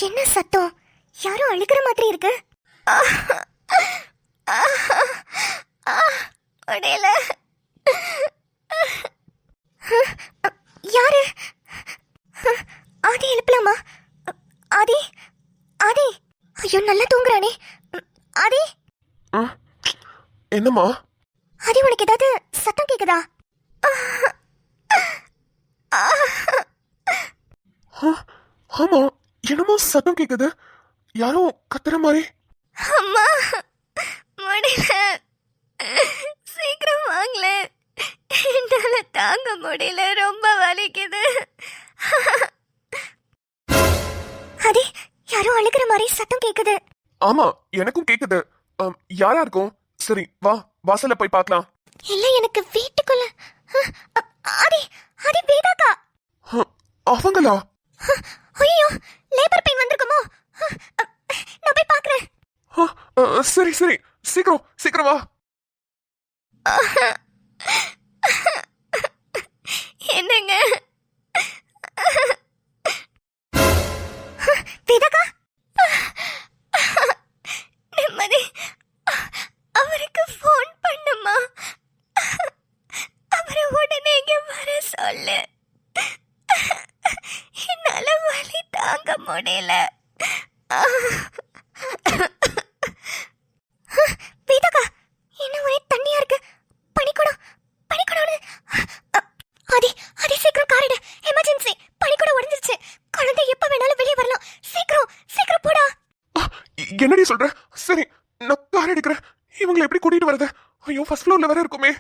என்ன சத்தம்? யாரோ அழுகிற மாதிரி இருக்கு. முடியல. யாரு? ஆதி எழுப்பலாமா? ஆதி, ஆதி. ஐயோ, நல்லா தூங்குறானே. ஆதி. என்னம்மா? ஆதி, உனக்கு ஏதாவது சத்தம் கேக்குதா? ஆமா, என்னமோ சத்தம் கேக்குது. யாரோ கத்துற மாதிரி. அம்மா, முடியல. சீக்கிரம் வாங்கல. என்னால தாங்க முடியல, ரொம்ப வலிக்குது. ஆதி, யாரோ அழுகிற மாதிரி சத்தம் கேக்குது. ஆமா, எனக்கும் கேக்குது. யாரா இருக்கும்? சரி வா, வாசல்ல போய் பார்க்கலாம். இல்ல, எனக்கு வீட்டுக்குள்ள. ஆதி, ஆதி, வேதாக்கா. அவங்களா? ஐயோ, லேபர் பெயின் வந்திருக்குமோ? நான் போய் பார்க்கறேன். சரி சரி, சீக்கிரம் சீக்கிரம் வா. என்னங்க வேதாக்கா? நிம்மதி. அவருக்கு ஃபோன் பண்ணுமா? அவரை உடனே இங்க வர சொல்லு. என்னால வலி தாங்க முடியல. வேதாக்கா, என்ன ஒரே தண்ணியா இருக்கு. பனிக்குடம், பனிக்குடம். ஆதி, ஆதி, சீக்கிரம் கார் எடு. எமர்ஜென்சி. பனிக்குடம் உடைஞ்சிருச்சு. குழந்தை எப்ப வேணாலும் வெளியே வரலாம். சீக்கிரம் சீக்கிரம் போடா. என்னடி சொல்ற? சரி, நான் கார் எடுக்கிறேன். இவங்களை எப்படி கூட்டிட்டு வரது? ஐயோ, ஃபர்ஸ்ட் ஃப்ளோர்ல வேற இருக்குமே.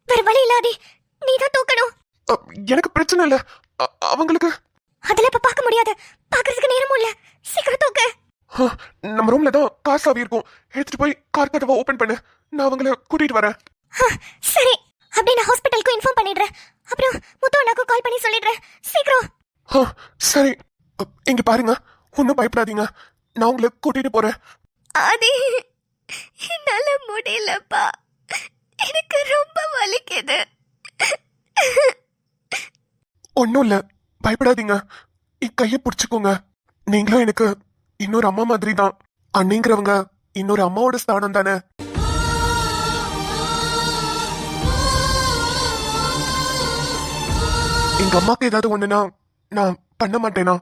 வேற வழி இல்லாதே, நீதான் தூக்கணும். எனக்கு பிரச்சனை இல்ல, அவங்களுக்கு. அதெல்லாம் இப்ப பார்க்க முடியாது. பார்க்கறதுக்கு நேரமும் இல்ல. சீக்கிரம் தூக்கு. நம்ம ரூம்ல தான் கார் சாவி இருக்கும். எடுத்துட்டு போய் கார் கதவை ஓபன் பண்ணு. நான் அவங்கள கூட்டிட்டு வரேன். சரி, அப்படியே நான் ஹாஸ்பிட்டலுக்கு இன்ஃபார்ம் பண்ணிடுறேன். அப்புறம் முத்து அண்ணாக்கு கால் பண்ணி சொல்லிடுறேன். சீக்கிரம். சரி, இங்க பாருங்க, ஒன்னும் பயப்படாதீங்க. நான் உங்களை கூட்டிட்டு போறேன். ஆதி, என்னால முடியலப்பா. எனக்கு ரொம்ப வலிக்குது. ஒன்னும் இல்ல, பயப்படாதீங்க. என் கையை பிடிச்சுக்கோங்க. நீங்களும் எனக்கு இன்னொரு அம்மா மாதிரி தான். அண்ணிங்கிறவங்க இன்னொரு அம்மாவோட ஸ்தானம் தானே. எங்க அம்மாக்கு ஏதாவது ஒண்ணுனா நான் பண்ண மாட்டேனா?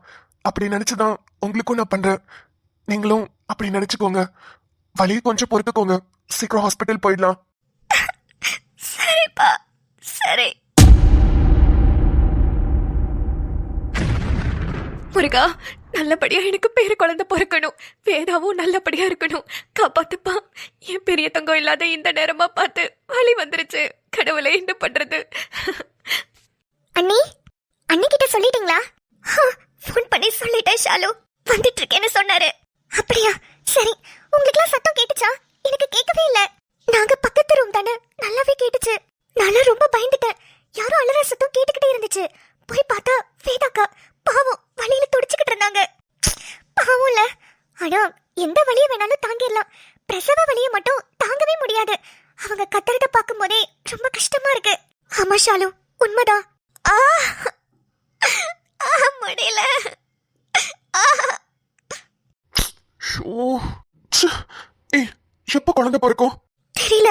அப்படி நினைச்சுதான் உங்களுக்கும் நான் பண்றேன். நீங்களும் அப்படி நினைச்சுக்கோங்க. வலியை கொஞ்சம் பொறுத்துக்கோங்க. சீக்கிரம் ஹாஸ்பிட்டல் போயிடலாம். சரிப்பா, சரி. முருகா, நல்லபடியா எனக்கு பேரு குழந்தை பிறக்கணும். வேதாவும் நல்லபடியா இருக்கணும். காப்பாத்துப்பா. என் பெரிய தங்கம் இல்லாத இந்த நேரமா பார்த்து வலி வந்துருச்சு. கடவுளை என்ன பண்றது? அண்ணி, அண்ணி கிட்ட சொல்லிட்டீங்களா? ஃபோன் பண்ணி சொல்லிட்டேன். ஷாலு வந்துட்டு இருக்கேன்னு சொன்னாரு. அப்படியா? சரி. உங்களுக்குலாம் சத்தம் கேட்டுச்சா? எனக்கு கேட்கவே இல்ல. நாங்க பக்கத்து ரூம் தானே, நல்லாவே கேட்டுச்சு. நான் ரொம்ப பயந்துட்டேன். யாரோ அலற சத்தம் கேட்டுக்கிட்டே இருந்துச்சு. போய் பார்த்தா வேதாக்கா பாவம் வலியில துடிச்சுக்கிட்டு இருந்தாங்க. பாவம் இல்ல. ஆனா எந்த வலியை வேணாலும் தாங்கிடலாம். பிரசவ வலியை மட்டும் தாங்கவே முடியாது. அவங்க கத்துறத பார்க்கும் போதே ரொம்ப கஷ்டமா இருக்கு. ஆமா ஷாலு, உண்மைதான். முடியல. எப்ப குழந்தை பிறக்கும் தெரியல.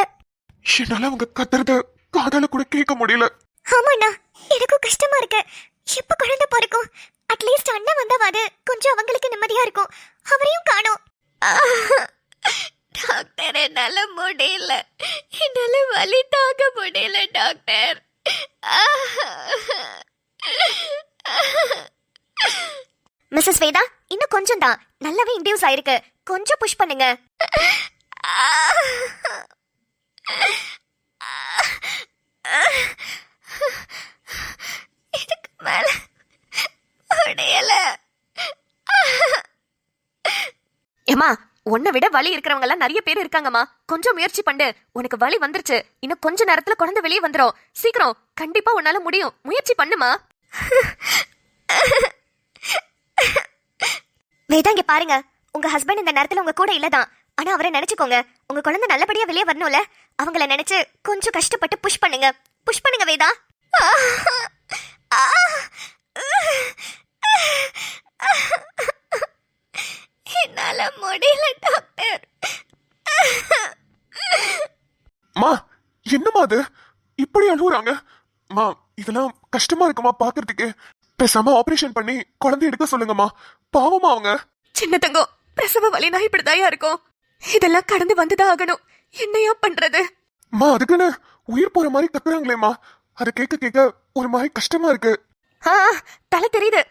என்னால அவங்க கத்துறத காதால கூட கேட்க முடியல. ஆமாண்ணா, எனக்கும் கஷ்டமா இருக்கு. எப்ப குழந்தை பிறக்கும்? அட்லீஸ்ட் அண்ணன் வந்தாவது கொஞ்சம் அவங்களுக்கு நிம்மதியா இருக்கும். அவரையும் காணோம். டாக்டர், என்னால முடியல. என்னால வலி தாங்க முடியல டாக்டர். மிஸ்ஸஸ் வேதா, இன்னும் கொஞ்சம் தான். நல்லாவே இன்டியூஸ் ஆயிருக்கு. கொஞ்சம் புஷ் பண்ணுங்க. இதுக்கு மேல முடியல. ஏமா, உன்னை விட வலி இருக்கிறவங்க எல்லாம் நிறைய பேர் இருக்காங்கம்மா. கொஞ்சம் முயற்சி பண்ணு. உனக்கு வலி வந்துருச்சு. இன்னும் கொஞ்ச நேரத்துல குழந்தை வெளியே வந்துரும். சீக்கிரம், கண்டிப்பா உன்னால முடியும். முயற்சி பண்ணுமா. வேதா, இங்க பாருங்க. உங்க ஹஸ்பண்ட் இந்த நேரத்துல உங்க கூட இல்லதான். ஆனா அவரை நினைச்சுக்கோங்க. உங்க குழந்தை நல்லபடியா வெளியே வரணும்ல. அவங்கள நினைச்சு கொஞ்சம் கஷ்டப்பட்டு புஷ் பண்ணுங்க. புஷ் பண்ணுங்க வேதா. என்னால முடியல டாக்டர். மா என்னம்மா அது இப்படி அழுகுறாங்க? மா இதெல்லாம் கஷ்டமா இருக்குமா பாக்குறதுக்கு? பேசாம ஆபரேஷன் பண்ணி குழந்தை எடுக்க சொல்லுங்கம்மா. பாவமா அவங்க. சின்ன தங்கம், பிரசவ வலினா இப்படிதாயா இருக்கும். இதெல்லாம் கடந்து வந்துதான் ஆகணும். என்னையா பண்றது? மா அதுக்குன்னு உயிர் போற மாதிரி கத்துறாங்களேம்மா. அதை கேட்க கேட்க ஒரு மாதிரி கஷ்டமா இருக்கு. ஆ, தலை தெரியுது.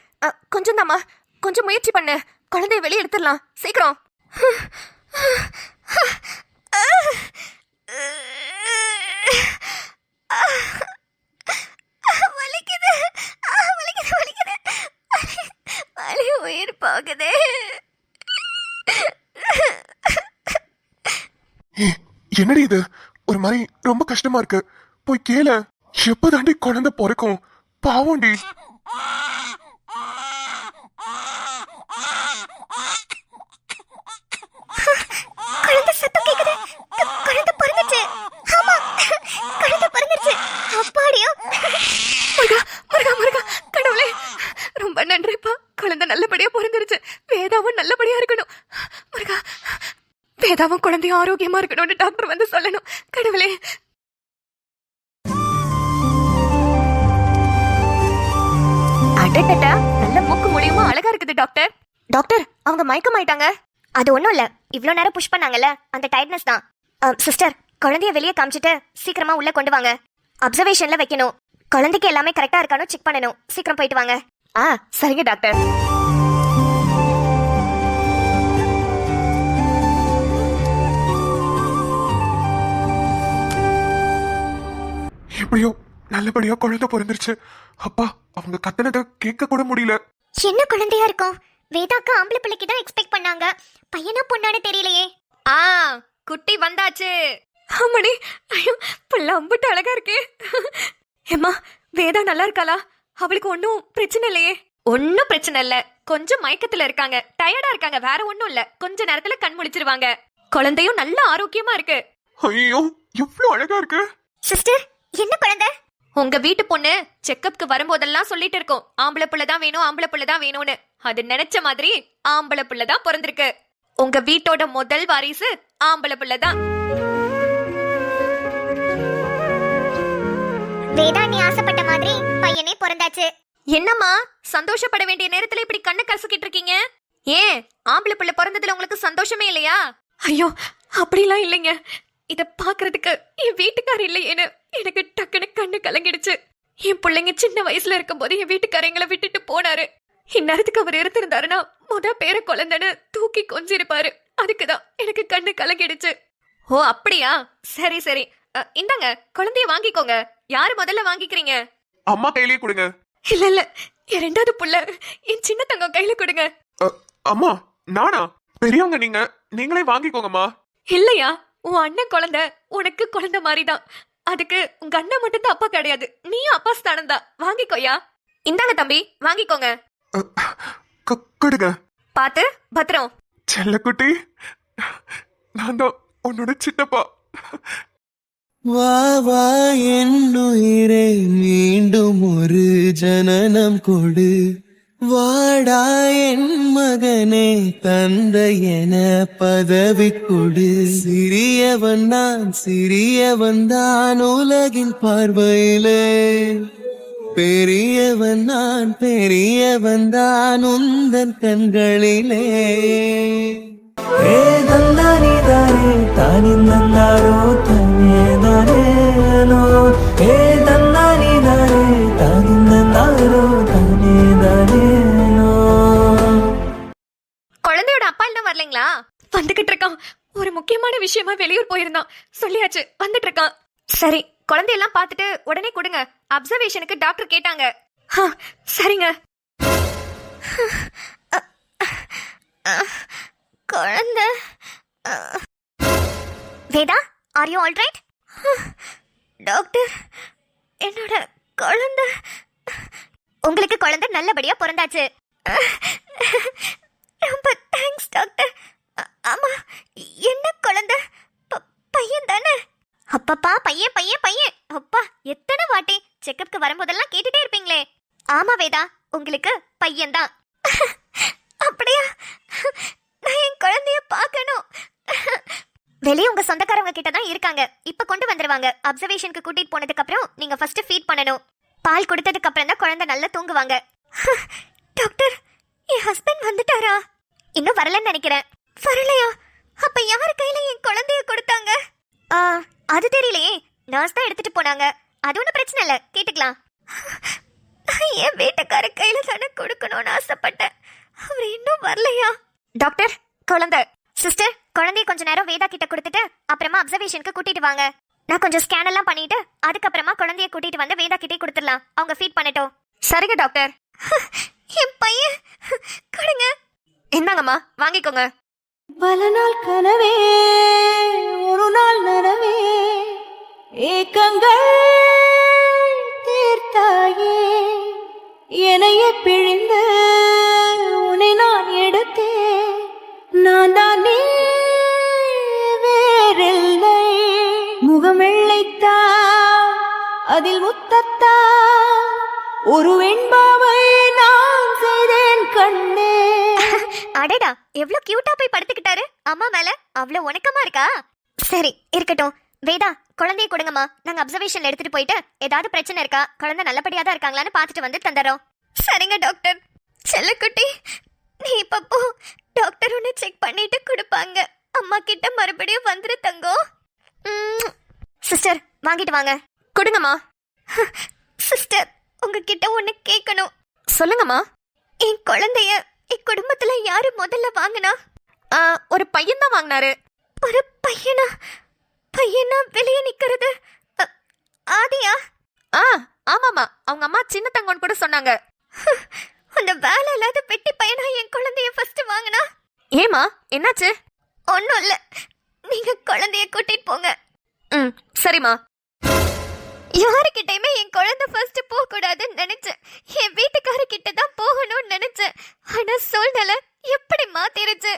கொஞ்சம் தாம்மா, கொஞ்சம் முயற்சி பண்ணு. குழந்தைய வெளியே எடுத்துடலாம் சீக்கிரம். வலிக்குது, வலிக்குது, வலிக்குது. வலி உயிர் போகுது. என்னடி இது ஒரு மாதிரி ரொம்ப கஷ்டமா இருக்கு. போய் கேள. எப்பதாண்டி குழந்தை பிறக்கும்? பாவம்டி. குழந்தை சத்தம் கேக்குது. குழந்தை பிறந்துச்சு. ஆமா, குழந்தை பிறந்துச்சு. அப்பாடியோ. முருகா, முருகா, முருகா, கடவுளே ரொம்ப நன்றிப்பா. குழந்தை நல்லபடியா பிறந்துருச்சு. வேதாவும் நல்லபடியா இருக்கணும். முருகா, வேதாவும் குழந்தையும் ஆரோக்கியமா இருக்கணும்னு டாக்டர் வந்து சொல்லணும். கடவுளே. அடடடா, நல்ல மூக்கு முடியுமா அழகா இருக்குது டாக்டர். டாக்டர், அவங்க மயக்கமாயிட்டாங்க. அது ஒண்ணும் இல்ல, இவ்ளோ நேரம் புஷ் பண்ணாங்கல்ல, அந்த டயர்ட்னஸ் தான். சிஸ்டர், குழந்தைய வெளியே காமிச்சிட்டு சீக்கிரமா உள்ள கொண்டு வாங்க. அப்சர்வேஷன்ல வைக்கணும். குழந்தைக்கு எல்லாமே கரெக்டா இருக்கானு செக் பண்ணணும். சீக்கிரம் போயிட்டு வாங்க. ஆ, சரிங்க டாக்டர். எப்படியோ நல்லபடியா குழந்தை பிறந்துருச்சு. அப்பா அவங்க கத்தனதை கேட்க கூட முடியல. என்ன குழந்தையா இருக்கும்? வேதாக்கா ஆம்பளை பிள்ளைக்கு தான் எக்ஸ்பெக்ட் பண்ணாங்க. பையனா பொண்ணானு தெரியலையே. ஆ, குட்டி வந்தாச்சு. ஆமாடி. ஐயோ, புள்ள அம்புட்டு அழகா இருக்கு. ஏம்மா, வேதா நல்லா இருக்காளா? அவளுக்கு ஒன்னும் பிரச்சனை இல்லையே? ஒன்னும் பிரச்சனை இல்ல. கொஞ்சம் மயக்கத்துல இருக்காங்க, டயர்டா இருக்காங்க. வேற ஒன்னும் இல்ல. கொஞ்ச நேரத்துல கண் முழிச்சிருவாங்க. குழந்தையும் நல்ல ஆரோக்கியமா இருக்கு. ஐயோ எவ்வளவு அழகா இருக்கு. சிஸ்டர், என்ன குழந்தை? உங்க வீட்டு பொண்ணு செக்கப்க்கு வரும்போதெல்லாம் சொல்லிட்டு இருக்கோம், ஆம்பளை புள்ள தான் வேணும், ஆம்பளை புள்ள தான் வேணும்னு. அது நினைச்ச மாதிரி ஆம்பளை புள்ள தான் பிறந்திருக்கு. உங்க வீட்டோட முதல் வாரிசு ஆம்பளை புள்ள தான். வேதா நீ ஆசைப்பட்ட மாதிரி பையனே பிறந்தாச்சு. என்னம்மா, சந்தோஷப்பட வேண்டிய நேரத்துல இப்படி கண்ணு கசக்கிட்டு இருக்கீங்க? ஏன், ஆம்பளை பிள்ளை பிறந்ததுல உங்களுக்கு சந்தோஷமே இல்லையா? ஐயோ, அப்படிலாம் இல்லைங்க. இத பாக்குறதுக்கு என் வீட்டுக்காரர் இல்லையேன்னு எனக்கு டக்குனு கண்ணு கலங்கிடுச்சு. என் பிள்ளைங்க சின்ன வயசுல இருக்கும் போது என் வீட்டுக்காரங்களை விட்டுட்டு போனாரு. இந்நேரத்துக்கு அவர் இருந்திருந்தாருன்னா பேர குழந்தைன்னு தூக்கி கொஞ்சிருப்பாரு. அதுக்குதான் எனக்கு கண்ணு கலங்கிடுச்சு. ஓ அப்படியா, சரி சரி. இந்தாங்க, குழந்தைய வாங்கிக்கோங்க. யாரு முதல்ல வாங்கிக்கிறீங்க? அம்மா கையிலேயே கொடுங்க. இல்ல இல்ல, என் ரெண்டாவது புள்ள என் சின்ன தங்கம் கையில கொடுங்க. அம்மா நானா? பெரியவங்க நீங்க, நீங்களே வாங்கிக்கோங்கம்மா. இல்லையா, உன் அண்ணன் குழந்தை உனக்கு குழந்தை மாதிரிதான். அதுக்கு உங்க அண்ணன் மட்டும் தான் அப்பா கிடையாது, நீயும் அப்பா ஸ்தானம் தான். வாங்கிக்கோயா. இந்தாங்க தம்பி, வாங்கிக்கோங்க. கொடுங்க. பாத்து பத்திரம். செல்லக்குட்டி, நான் தான் உன்னோட சித்தப்பா. வா வா என்னுயிரே, மீண்டும் ஒரு ஜனனம் கொடு. வாடா என் மகனே, தந்தை என பதவி கொடு. சிறியவன் நான், சிறியவன் தான் உலகின் பார்வையிலே. பெரியவன் நான், பெரியவன் தான் உந்தன் கண்களிலே. ஏ தந்தானி தானே தானி நன்னாரோ தனே தானேனோ. ஏ தந்தானி தானே தானி நன்னாரோ தனே தானேனோ. குழந்தையோட அப்பா இன்னும் வரலைங்களா? வந்துகிட்டு இருக்கான். ஒரு முக்கியமான விஷயமா வெளியூர் போயிருந்தான். சொல்லியாச்சு, வந்துட்டு இருக்கான். சரி, குழந்தையெல்லாம் பார்த்துட்டு உடனே கொடுங்க. அப்சர்வேஷனுக்கு டாக்டர் கேட்டாங்க. சரிங்க. குழந்தை. Veda, are you all right? Doctor, என்னோட குழந்தை. உங்களுக்கு குழந்தை நல்லபடியா பிறந்தாச்சு. ரொம்ப தேங்க்ஸ் டாக்டர். ஆமா, என்ன குழந்தை? பையன் தானே? அப்பப்பா, பையன் பையன் பையன். அப்பா, எத்தனை வாட்டி செக்கப்க்கு வரும்போதெல்லாம் கேட்டுட்டே இருப்பீங்களே. ஆமா வேதா, உங்களுக்கு பையன் தான். அப்படியா? நான் வேணும். வெளியே உங்க சொந்தக்காரங்க கிட்ட தான் இருக்காங்க. இப்ப கொண்டு வந்துருவாங்க. அப்சர்வேஷனுக்கு கூட்டிட்டு போனதுக்கு அப்புறம் நீங்க ஃபர்ஸ்ட் ஃபீட் பண்ணணும். பால் கொடுத்ததுக்கு அப்புறம் தான் குழந்தை நல்லா தூங்குவாங்க. டாக்டர், என் ஹஸ்பண்ட் வந்துட்டாரா? இன்னும் வரலன்னு நினைக்கிறேன். வரலையா? அப்ப யார் கையில என் குழந்தைய கொடுத்தாங்க? அது தெரியலையே. நர்ஸ் தான் எடுத்துட்டு போனாங்க. அது ஒன்றும் பிரச்சனை இல்லை, கேட்டுக்கலாம். என் வீட்டுக்கார கையில தானே கொடுக்கணும்னு ஆசைப்பட்டேன். அவர் இன்னும் வரலையா? டாக்டர், குழந்தை. சிஸ்டர், குழந்தைய கொஞ்ச நேரம் வேதா கிட்ட கொடுத்துட்டு அப்புறமா அப்சர்வேஷனுக்கு கூட்டிட்டு வாங்க. நான் கொஞ்சம் ஸ்கேன் எல்லாம் பண்ணிட்டு அதுக்கப்புறமா குழந்தைய கூட்டிட்டு வந்து வேதா கிட்டே கொடுத்துடலாம். அவங்க ஃபீட் பண்ணட்டும். சரிங்க டாக்டர். என் பையன் கொடுங்க. இந்தாங்கம்மா, வாங்கிக்கோங்க. பல நாள் கனவே ஒரு நாள் நனவே ஏக்கங்கள் தீர்த்தாயே என்னைய பிழிந்து உன்னை நான் எடுத்தேன். நான் தான் நீ வேறில்லை. முகம் வெள்ளைத்தா அதில் முத்தத்தா ஒரு வெண்பாவை நான் செய்தேன் கண்ணே. அடடா, எவ்வளவு கியூட்டா போய் படுத்துக்கிட்டாரு அம்மா மேல. அவ்வளவு உனக்கமா இருக்கா? சரி இருக்கட்டும். வேதா, குழந்தைய கொடுங்கம்மா. நாங்க அப்சர்வேஷன்ல எடுத்துட்டு போயிட்டு ஏதாவது பிரச்சனை இருக்கா, குழந்தை நல்லபடியா தான் இருக்காங்களான்னு பாத்துட்டு வந்து தந்துடுறோம். சரிங்க டாக்டர். செல்லக்குட்டி, நீ இப்ப போ. டாக்டர் உன்னை செக் பண்ணிட்டு கொடுப்பாங்க. அம்மா கிட்ட மறுபடியும் வந்துரு தங்கம். சிஸ்டர், வாங்கிட்டு வாங்க. கொடுங்கம்மா. சிஸ்டர், உங்ககிட்ட ஒண்ணு கேட்கணும். சொல்லுங்கம்மா. என் குழந்தைய என் குடும்பத்துல யாரு முதல்ல வாங்கினா? ஒரு பையன் தான் வாங்கினாரு. ஒரு பையனா? பையனா வெளியே நிக்கிறது? ஆதியா? ஆமாமா, அவங்க அம்மா சின்ன தங்கம்னு கூட சொன்னாங்க. அந்த வேலை இல்லாத பெட்டி பையனா என் குழந்தைய ஃபர்ஸ்ட் வாங்கினா? ஏமா, என்னாச்சு? ஒன்னும் இல்ல, நீங்க குழந்தைய கூட்டிட்டு போங்க. சரிம்மா. யாருக்கிட்டையுமே என் குழந்தை ஃபர்ஸ்ட் போக கூடாதுன்னு நினைச்சேன். என் வீட்டுக்கார கிட்ட தான் போகணும்னு நினைச்சேன். ஆனா சூழ்நிலை எப்படி மாத்திருச்சு.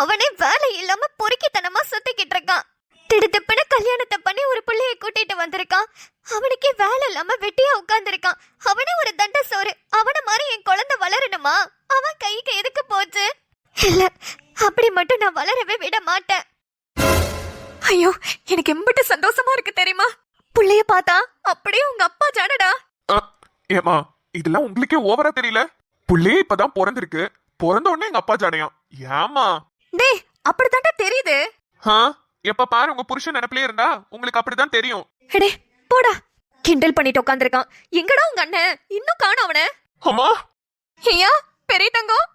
அவனே வேலை இல்லாம பொறுக்கித்தனமா சுத்திக்கிட்டு இருக்கான். திடுதிப்புன்னு கல்யாணத்தை பண்ணி ஒரு பிள்ளைய கூட்டிட்டு வந்திருக்கான். அவனுக்கே வேலை இல்லாம வெட்டியா உட்கார்ந்துருக்கான். அவனே ஒரு தண்ட சோறு. அவன மாதிரி என் குழந்தை வளரணுமா? அவன் கைக்கு எதுக்கு போச்சு? இல்ல, அப்படி மட்டும் நான் வளரவே விட மாட்டேன். ஐயோ, எனக்கு எம்பிட்டு சந்தோஷமா இருக்கு தெரியுமா? புள்ளைய பார்த்தா அப்படியே உங்க அப்பா ஜானடா. ஏமா, இதெல்லாம் உங்களுக்கே ஓவரா தெரியல? புள்ளையே இப்பதான் பிறந்திருக்கு. பிறந்த உடனே எங்க அப்பா ஜாடையாம். ஏமா? டேய், அப்படித்தாண்டா தெரியுது. எப்ப பாரு உங்க புருஷன் நினைப்பிலே இருந்தா உங்களுக்கு அப்படிதான் தெரியும். எடே போடா, கிண்டல் பண்ணிட்டு உட்காந்துருக்கான். எங்கடா உங்க அண்ணன்? இன்னும் காணோம் அவன. அம்மா, ஐயா பெரிய தங்கம்,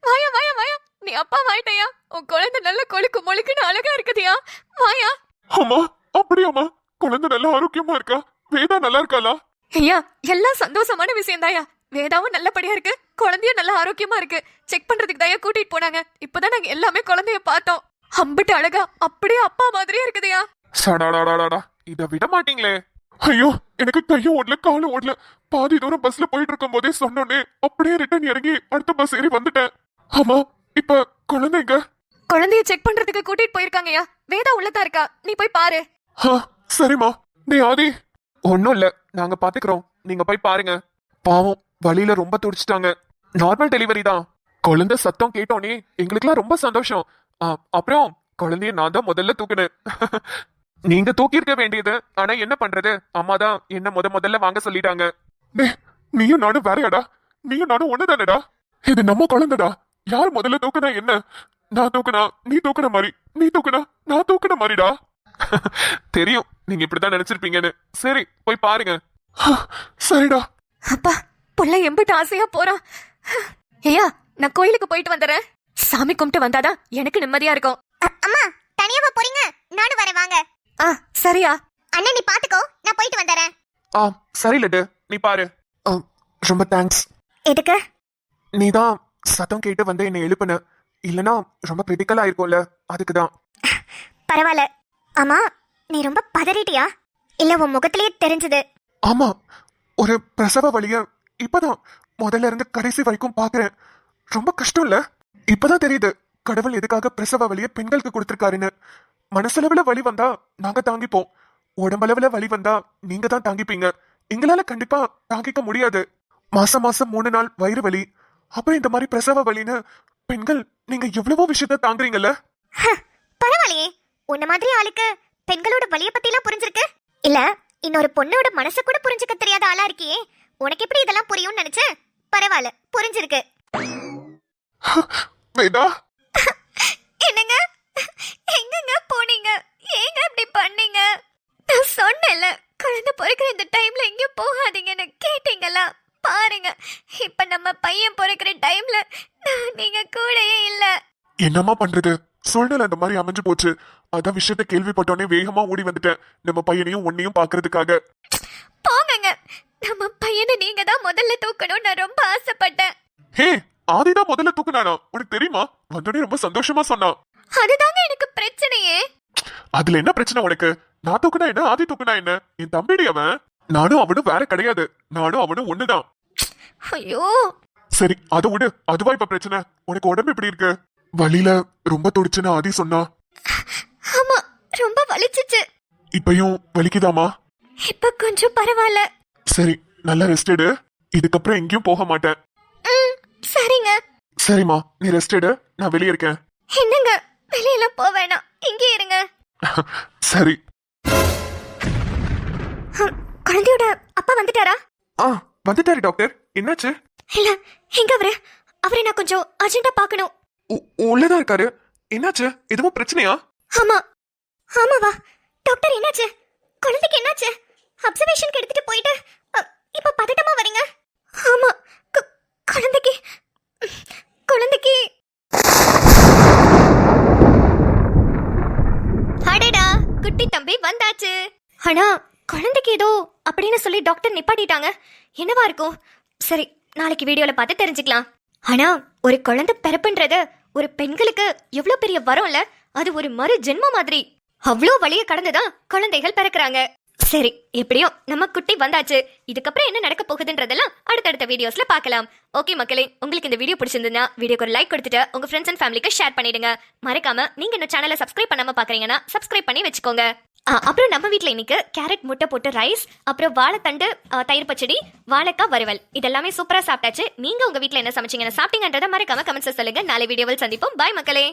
வாயா வாயா வாயா. நீ அப்பா வாயிட்டையா? உன் குழந்தை நல்ல கொழுக்கு மொழுக்குன்னு அழகா இருக்குதியா. வாயா. அம்மா, அப்படியாம்மா? குழந்தை நல்லா ஆரோக்கியமா இருக்கா? வேதா நல்லா இருக்காளா? ஐயா, எல்லாம் சந்தோஷமான விஷயம் தாயா. வேதாவும் நல்லபடியா இருக்கு, குழந்தையும் நல்ல ஆரோக்கியமா இருக்கு. செக் பண்றதுக்கு தாயா கூட்டிட்டு போனாங்க. இப்பதான் நாங்க எல்லாமே குழந்தைய பார்த்தோம். அம்பிட்டு அழகா அப்படியே அப்பா மாதிரியே இருக்குதுயா. சடாடாடாடா, இத விட மாட்டீங்களே. ஐயோ, எனக்கு கையும் ஓடல காலும் ஓடல. பாதி தூரம் பஸ்ல போயிட்டு இருக்கும் போதே சொன்னோன்னே அப்படியே ரிட்டர்ன் இறங்கி அடுத்த பஸ் ஏறி வந்துட்டேன். ஆமா, இப்ப குழந்தைங்க? குழந்தைய செக் பண்றதுக்கு கூட்டிட்டு போயிருக்காங்கயா. வேதா உள்ளதா இருக்கா, நீ போய் பாரு. சரிம்மா. நீ ஆதி? ஒன்னும் இல்ல, நாங்க பாத்துக்கிறோம். நீங்க போய் பாருங்க. பாவம், வழியில ரொம்ப துடிச்சிட்டாங்க. நார்மல் டெலிவரி தான். குழந்தை சத்தம் கேட்டோன்னே எங்களுக்குலாம் ரொம்ப சந்தோஷம். அப்புறம் குழந்தைய நான் தான் முதல்ல தூக்குனேன். நீங்க தூக்கி இருக்க வேண்டியது. ஆனா என்ன பண்றது, அம்மா தான் என்ன முதல்ல வாங்க சொல்லிட்டாங்க. நீயும் நானும் வேறையாடா? நீயும் நானும் ஒண்ணுதானடா. இது நம்ம குழந்தைடா. யார் முதல்ல தூக்குனா என்ன? நான் தூக்குனா நீ தூக்குன மாதிரி, நீ தூக்குனா நான் தூக்குன மாதிரிடா. தெரியும் நீங்க இப்படிதான் நினைச்சிருப்பீங்கன்னு. சரி, போய் பாருங்க. சரிடா. அப்பா, புள்ள எம்பிட்டு ஆசையா போறான். ஐயா, நான் கோயிலுக்கு போயிட்டு வந்துடுறேன். சாமி கும்பிட்டு வந்தாதான் எனக்கு நிம்மதியா இருக்கும். அம்மா, தனியாவா போறீங்க? நானும் வரேன், வாங்க. சரியா. அண்ணன் நீ பாத்துக்கோ, நான் போயிட்டு வந்துறேன். சரி லட்டு, நீ பாரு. ரொம்ப தேங்க்ஸ். எதுக்கு? நீதான் சத்தம் கேட்டு வந்து என்னை எழுப்புன. இல்லனா ரொம்ப கிரிட்டிக்கலா இருக்கும்ல, அதுக்குதான். பரவாயில்ல. ஆமா, நீ ரொம்ப பதறிட்டியா? இல்ல உன் முகத்திலேயே தெரிஞ்சது. ஆமா, ஒரு பிரசவ வலிய இப்பதான் முதல்ல இருந்து கடைசி வரைக்கும் பாக்குறேன். ரொம்ப கஷ்டம் இல்ல? இப்பதான் தெரியுது கடவுள் எதுக்காக பிரசவ வலிய பெண்களுக்கு கொடுத்திருக்காருன்னு. மனசளவுல வலி வந்தா நாங்க தாங்கிப்போம், உடம்பளவுல வலி வந்தா நீங்க தான் தாங்கிப்பீங்க. எங்களால கண்டிப்பா தாங்கிக்க முடியாது. மாசம் 3 நாள் வயிறு வலி, அப்புறம் இந்த மாதிரி பிரசவ வலின்னு பெண்கள் நீங்க எவ்வளவோ விஷயத்த தாங்குறீங்கல்ல. பரவாயில்லையே, உன்ன மாதிரி ஆளுக்கு பெண்களோட வலிய பத்திலாம் புரிஞ்சிருக்கு. இல்ல இன்னொரு பொண்ணோட மனச கூட புரிஞ்சுக்க தெரியாத ஆளா இருக்கியே, உனக்கு எப்படி இதெல்லாம் புரியும்னு நினைச்சேன். பரவாயில்ல, புரிஞ்சிருக்கு. வேதா, என்னங்க எங்கங்க போனீங்க? ஏங்க இப்படி பண்ணீங்க? நான் சொன்னேன்ல, குழந்தை பிறக்கிற இந்த டைம்ல எங்கேயும் போகாதீங்கன்னு. கேட்டீங்களா? பாருங்க, இப்ப நம்ம பையன் பிறக்கிற டைம்ல நீங்க கூடயே இல்ல. என்னம்மா பண்றது, சூழ்நிலை அந்த மாதிரி அமைஞ்சு போச்சு. அதான் விஷயத்த கேள்விப்பட்டோன்னே வேகமா ஓடி வந்துட்டேன், நம்ம பையனையும் உன்னையும் பாக்குறதுக்காக. போங்கங்க, நம்ம பையனை நீங்க தான் முதல்ல தூக்கணும். நான் ரொம்ப ஆசைப்பட்டேன். ஹே, ஆதிதான் முதல்ல தூக்குனானா? உனக்கு தெரியுமா? வந்தோடனே ரொம்ப சந்தோஷமா சொன்னான். அதுதாங்க எனக்கு பிரச்சனையே. அதுல என்ன பிரச்சனை உனக்கு? நான் தூக்குனா என்ன, ஆதி தூக்குனா என்ன? என் தம்பிடி அவன். நானும் அவனும் வேற கிடையாது, நானும் அவனும் ஒண்ணுதான். ஐயோ, சரி அதை விடு, அதுவா இப்ப பிரச்சனை? உனக்கு உடம்பு எப்படி இருக்கு? வலியில ரொம்ப துடிச்சுன்னு ஆதி சொன்னா. ஆமா, ரொம்ப வலிச்சிச்சு. இப்பயும் வலிக்குதாமா? இப்ப கொஞ்சம் பரவாயில்ல. சரி, நல்லா ரெஸ்ட் எடு. இதுக்கப்புறம் எங்கேயும் போக மாட்டேன். சரிங்க. சரிம்மா, நீ ரெஸ்ட் எடு, நான் வெளியே இருக்கேன். என்னங்க, வெளியெல்லாம் போக வேணாம், இங்கே இருங்க. சரி. குழந்தையோட அப்பா வந்துட்டாரா? வந்துட்டாரு டாக்டர். என்னாச்சு? இல்ல, எங்க அவரை நான் கொஞ்சம் அர்ஜென்ட்டா பார்க்கணும். உள்ளதான் இருக்காரு. என்னாச்சு? எதுவும் பிரச்சனையா? ஆமா. ஆமாவா டாக்டர், என்னாச்சு? குழந்தைக்கு என்னாச்சு? அப்சர்வேஷனுக்கு எடுத்துட்டு போயிட்டு இப்ப பதட்டமா வரீங்க? ஆமா, குழந்தைக்கு அடடா, குட்டி தம்பி வந்தாச்சு. ஆனா குழந்தைக்கு ஏதோ அப்படின்னு சொல்லி டாக்டர் நிப்பாட்டிட்டாங்க. என்னவா இருக்கும்? சரி, நாளைக்கு வீடியோல பார்த்து தெரிஞ்சுக்கலாம். ஆனா ஒரு குழந்தை பிறப்புன்றது ஒரு பெண்களுக்கு எவ்வளவு பெரிய வரம்ல. அது ஒரு மறு ஜென்ம மாதிரி. அவ்வளோ வழிய கடந்துதான் குழந்தைகள் பிறக்குறாங்க. சரி, எப்படியும் நம்ம குட்டி வந்தாச்சு. இதுக்கப்புறம் என்ன நடக்க போகுதுன்றதெல்லாம் அடுத்தடுத்த வீடியோஸ்ல பார்க்கலாம். ஓகே மக்களே, உங்களுக்கு இந்த வீடியோ பிடிச்சிருந்தா வீடியோக்கு ஒரு லைக் கொடுத்துட்டு உங்க ஃப்ரெண்ட்ஸ் அண்ட் ஃபேமிலிக்கு ஷேர் பண்ணிடுங்க. மறக்காம நீங்க இந்த சேனலை சப்ஸ்கிரைப் பண்ணாம பாக்குறீங்கன்னா சப்ஸ்கிரைப் பண்ணி வச்சுக்கோங்க. அப்புறம் நம்ம வீட்ல இன்னைக்கு கேரட் முட்டை போட்டு ரைஸ், அப்புறம் வாழைத்தண்டு தயிர் பச்சடி, வாழைக்காய் வறுவல், இதெல்லாமே சூப்பரா சாப்பிட்டாச்சு. நீங்க உங்க வீட்ல என்ன சமைச்சீங்கன்னு சாப்பிட்டீங்கன்றத மறக்காம கமெண்ட்ஸ்ல சொல்லுங்க. நாளை வீடியோவில் சந்திப்போம். பாய் மக்களே.